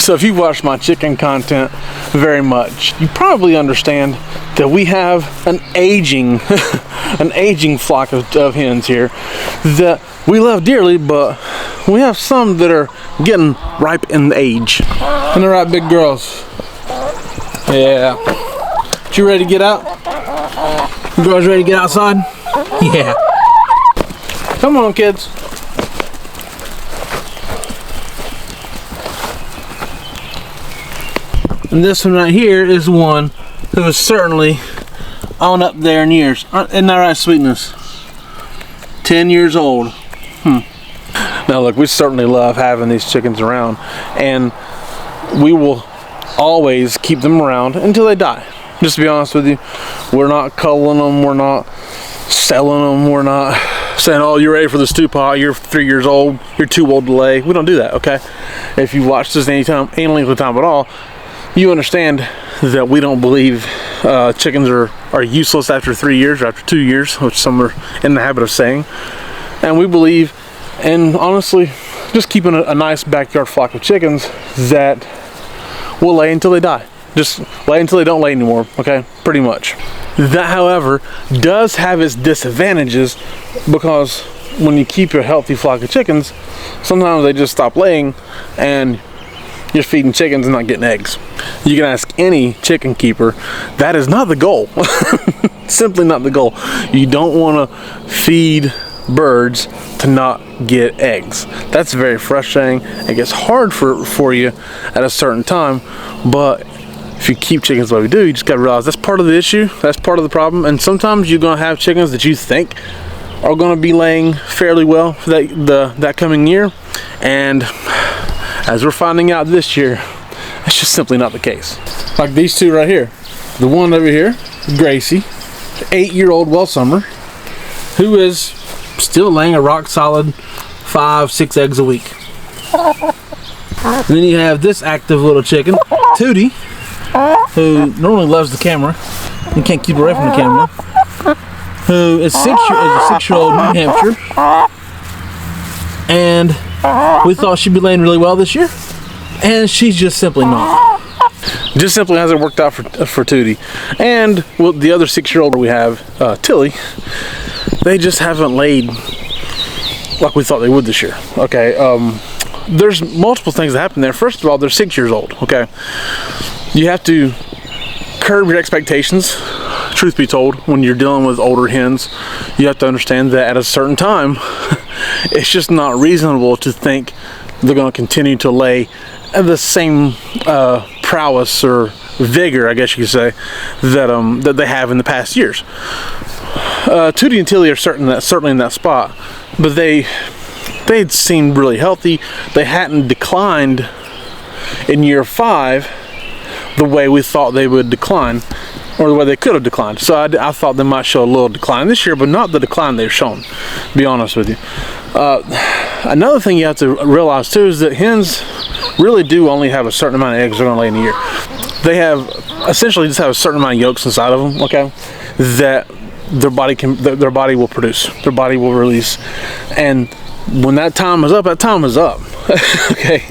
So if you've watched my chicken content very much, you probably understand that we have an aging flock of hens here that we love dearly, but we have some that are getting ripe in age. And they're right, big girls. Yeah. You ready to get out? You girls ready to get outside? Yeah. Come on, kids. And this one right here is one who is certainly on up there in years. Isn't that right, Sweetness? 10 years old. Now look, we certainly love having these chickens around, and we will always keep them around until they die. Just to be honest with you, we're not culling them, we're not selling them, we're not saying, oh, you're ready for the stew pot, you're 3 years old, you're too old to lay. We don't do that, okay? If you watched this any length of time at all, you understand that we don't believe chickens are useless after 3 years or after 2 years, which some are in the habit of saying. And we believe in, honestly, just keeping a nice backyard flock of chickens that will lay until they die. Just lay until they don't lay anymore, okay? Pretty much. That, however, does have its disadvantages, because when you keep a healthy flock of chickens, sometimes they just stop laying and you're feeding chickens and not getting eggs. You can ask any chicken keeper, that is not the goal. Simply not the goal. You don't want to feed birds to not get eggs. That's very frustrating. It gets hard for you at a certain time, but if you keep chickens the way we do, you just got to realize that's part of the issue, that's part of the problem. And sometimes you're going to have chickens that you think are going to be laying fairly well for that coming year, and as we're finding out this year, it's just simply not the case. Like these two right here. The one over here, Gracie, 8-year-old Welsummer, who is still laying a rock solid 5-6 eggs a week. And then you have this active little chicken, Tootie, who normally loves the camera. You can't keep away from the camera. Who is a 6-year-old New Hampshire. And we thought she'd be laying really well this year, and she's just simply not. Just simply hasn't worked out for Tootie. And well, the other 6-year-old we have, Tilly, they just haven't laid like we thought they would this year. Okay, there's multiple things that happen there. First of all, they're 6 years old. Okay, you have to curb your expectations. Truth be told, when you're dealing with older hens, you have to understand that at a certain time, it's just not reasonable to think they're going to continue to lay the same prowess or vigor, I guess you could say, that they have in the past years. Tootie and Tilly are certainly in that spot, but they'd seemed really healthy. They hadn't declined in year 5 the way we thought they would decline, or the way they could have declined. So I thought they might show a little decline this year, but not the decline they've shown, to be honest with you. Another thing you have to realize too is that hens really do only have a certain amount of eggs they're going to lay in a year. They have essentially just have a certain amount of yolks inside of them, okay, that their body will produce, their body will release, and when that time is up, that time is up. Okay,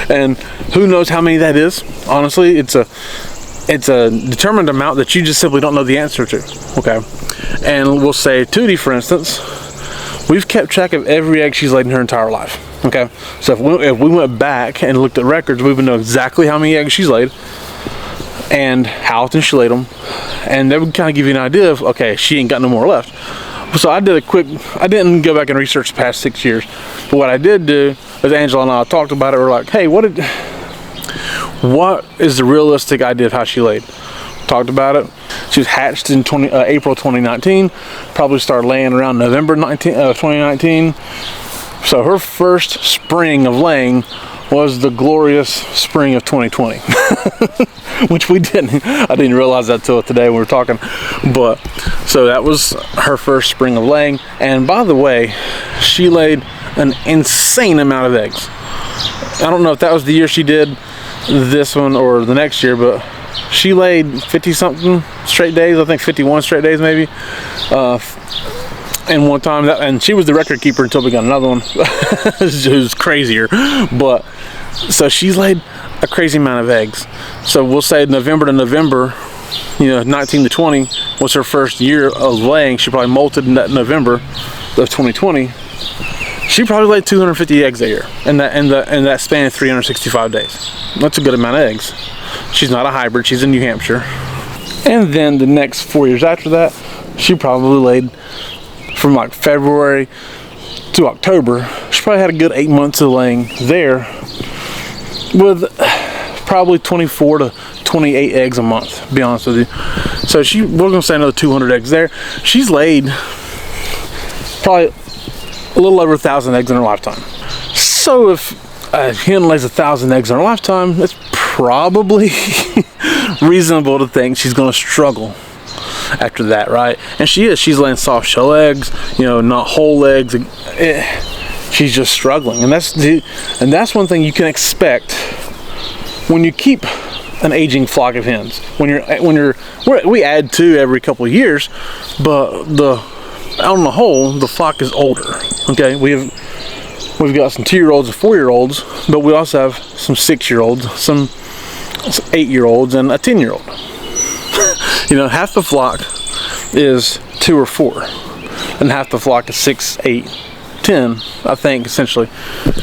and who knows how many that is? Honestly, it's a determined amount that you just simply don't know the answer to. Okay, and we'll say Tootie, for instance, we've kept track of every egg she's laid in her entire life. Okay, so if we went back and looked at records, we would know exactly how many eggs she's laid and how often she laid them, and that would kind of give you an idea of, okay, she ain't got no more left. So I didn't go back and research the past 6 years, but what I did do is Angela and I talked about it. We're like, hey, what is the realistic idea of how she laid? Talked about it. She was hatched in April 2019, probably started laying around November 2019. So her first spring of laying was the glorious spring of 2020, which I didn't realize that till today when we were talking. But so that was her first spring of laying, and by the way, she laid an insane amount of eggs. I don't know if that was the year she did this one or the next year, but she laid 50 something straight days, I think 51 straight days maybe, and one time and she was the record keeper until we got another one who's crazier. But So she's laid a crazy amount of eggs. So we'll say November to November, you know, 19 to 20 was her first year of laying. She probably molted in that November of 2020. She probably laid 250 eggs a year in that span of 365 days. That's a good amount of eggs. She's not a hybrid, she's in New Hampshire. And then the next 4 years after that, she probably laid from like February to October. She probably had a good 8 months of laying there with probably 24 to 28 eggs a month, to be honest with you. So we're gonna say another 200 eggs there. She's laid probably a little over 1,000 eggs in her lifetime. So if a hen lays 1,000 eggs in her lifetime, it's probably reasonable to think she's gonna struggle after that, right? And she's laying soft shell eggs, you know, not whole eggs. She's just struggling, and that's one thing you can expect when you keep an aging flock of hens. We add 2 every couple of years, but on the whole, the flock is older. Okay, we've got some 2-year-olds and 4-year-olds, but we also have some 6-year-olds, some 8-year-olds, and a 10-year-old. You know, half the flock is 2 or 4, and half the flock is 6, 8, 10, I think, essentially.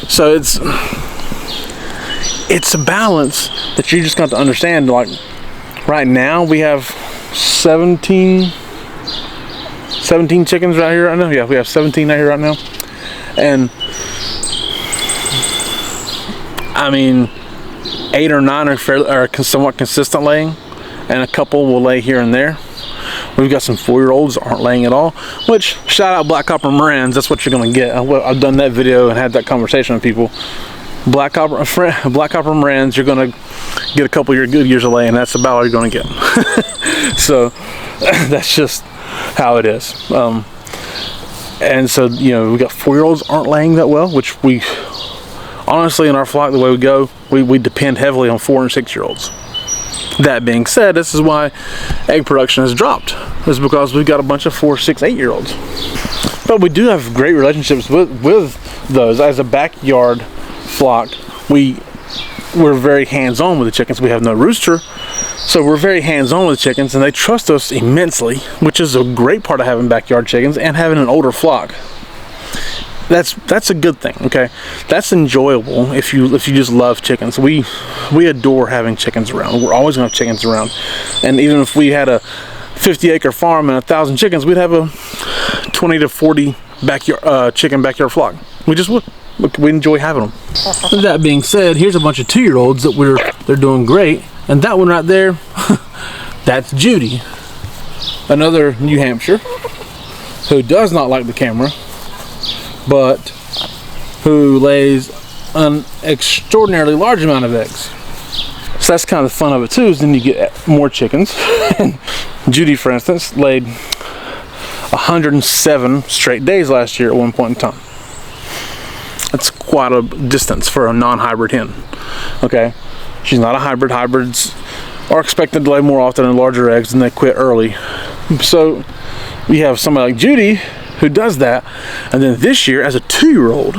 So it's a balance that you just got to understand. Like right now we have 17 chickens right here right now. Yeah, we have 17 right here right now. And I mean, 8 or 9 are somewhat consistent laying, and a couple will lay here and there. We've got some 4-year-olds that aren't laying at all, which, shout out Black Copper Morans, that's what you're going to get. I've done that video and had that conversation with people. Black Copper Morans, you're going to get a couple of good years of laying. That's about all you're going to get. So that's just how it is. And so, you know, we got 4-year-olds aren't laying that well, which we honestly, in our flock, the way we go, we depend heavily on 4 and 6-year-olds. That being said, this is why egg production has dropped. It's because we've got a bunch of 4, 6, 8-year-olds. But we do have great relationships with those. As a backyard flock, we're very hands-on with the chickens. We have no rooster, so we're very hands-on with the chickens, and they trust us immensely, which is a great part of having backyard chickens and having an older flock. That's a good thing, okay? That's enjoyable if you just love chickens. We adore having chickens around. We're always gonna have chickens around. And even if we had a 50-acre farm and 1,000 chickens, we'd have a 20 to 40 chicken backyard flock. We just would. We enjoy having them. With that being said, here's a bunch of 2-year-olds that they're doing great. And that one right there, that's Judy, another New Hampshire, who does not like the camera, but who lays an extraordinarily large amount of eggs. So that's kind of the fun of it too, is then you get more chickens. Judy, for instance, laid 107 straight days last year at one point in time. That's quite a distance for a non-hybrid hen. Okay, she's not a hybrid. Hybrids are expected to lay more often and larger eggs, and they quit early. So we have somebody like Judy who does that, and then this year as a 2-year-old,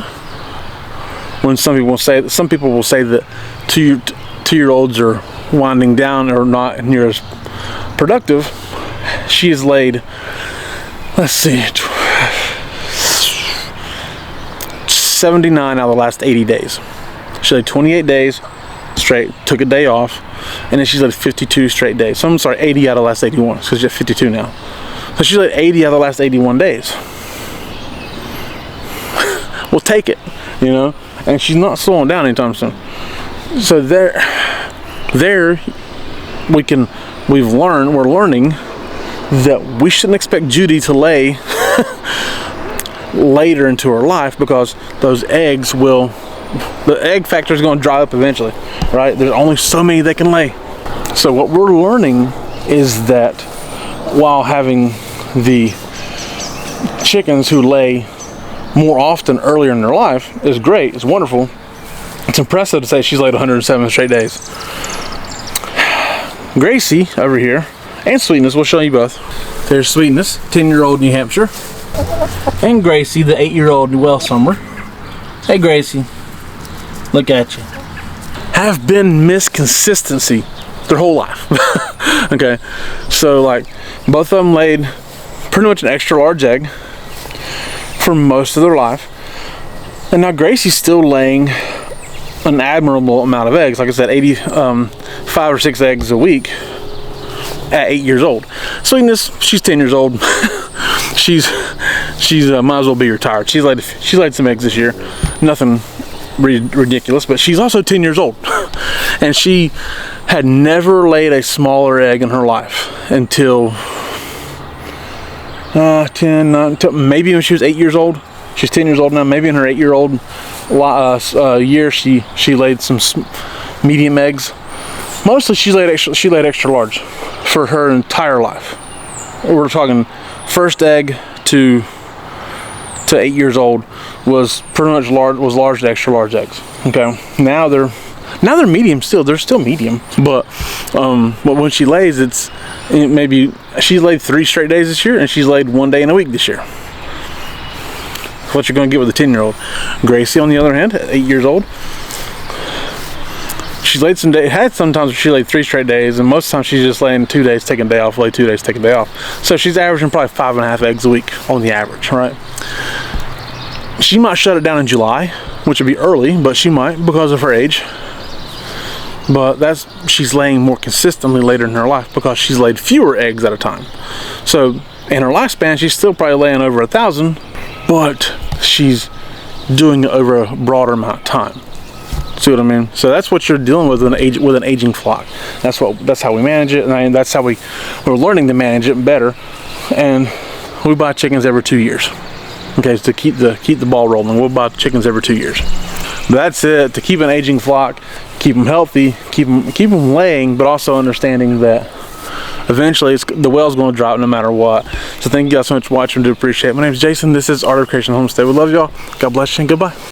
when some people will say that 2-year-olds are winding down or not near as productive, she has laid, let's see, 79 out of the last 80 days. She laid 28 days straight, took a day off, and then she's laid 52 straight days. So I'm sorry, 80 out of the last 81, because she's at 52 now. So she laid 80 out of the last 81 days. We'll take it, you know, and she's not slowing down anytime soon. So we're learning that we shouldn't expect Judy to lay later into her life, because those eggs the egg factor is going to dry up eventually, right? There's only so many they can lay. So what we're learning is that while having the chickens who lay more often earlier in their life is great, it's wonderful, it's impressive to say she's laid 107 straight days. Gracie over here and Sweetness, we'll show you both. There's Sweetness, 10-year-old New Hampshire, and Gracie, the 8-year-old Welsh Summer. Hey Gracie, look at you. have been missed consistency their whole life. Okay, so like both of them laid pretty much an extra large egg for most of their life, and now Gracie's still laying an admirable amount of eggs. Like I said, 5 or 6 eggs a week at 8 years old. Sweetness, she's 10 years old. she's might as well be retired. She laid some eggs this year, nothing ridiculous, but she's also 10 years old. And she had never laid a smaller egg in her life until 10, 9, until maybe when she was 8 years old. She's 10 years old now. Maybe in her 8-year-old year, she laid some medium eggs. Mostly she laid extra large for her entire life. We're talking first egg to 8 years old was pretty much large to extra large eggs. Okay, now they're medium still. They're still medium, but when she lays, maybe she's laid 3 straight days this year, and she's laid 1 day in a week this year. What you're going to get with a 10-year-old. Gracie, on the other hand, at 8 years old, she's laid some days. Had sometimes where she laid 3 straight days, and most of the time she's just laying 2 days, taking a day off, lay 2 days, taking a day off. So she's averaging probably 5.5 eggs a week on the average, right? She might shut it down in July, which would be early, but she might because of her age. But she's laying more consistently later in her life because she's laid fewer eggs at a time. So in her lifespan, she's still probably laying over 1,000, but she's doing it over a broader amount of time. See what I mean? So that's what you're dealing with with an aging flock. That's how we manage it, and that's how we're learning to manage it better. And we buy chickens every 2 years. Okay, so to keep the ball rolling, we'll buy chickens every 2 years. But that's it. To keep an aging flock, keep them healthy, keep them laying, but also understanding that eventually the well's going to drop no matter what. So thank you guys so much for watching. I do appreciate it. My name is Jason. This is Art of Creation Homestead. We love y'all. God bless you and goodbye.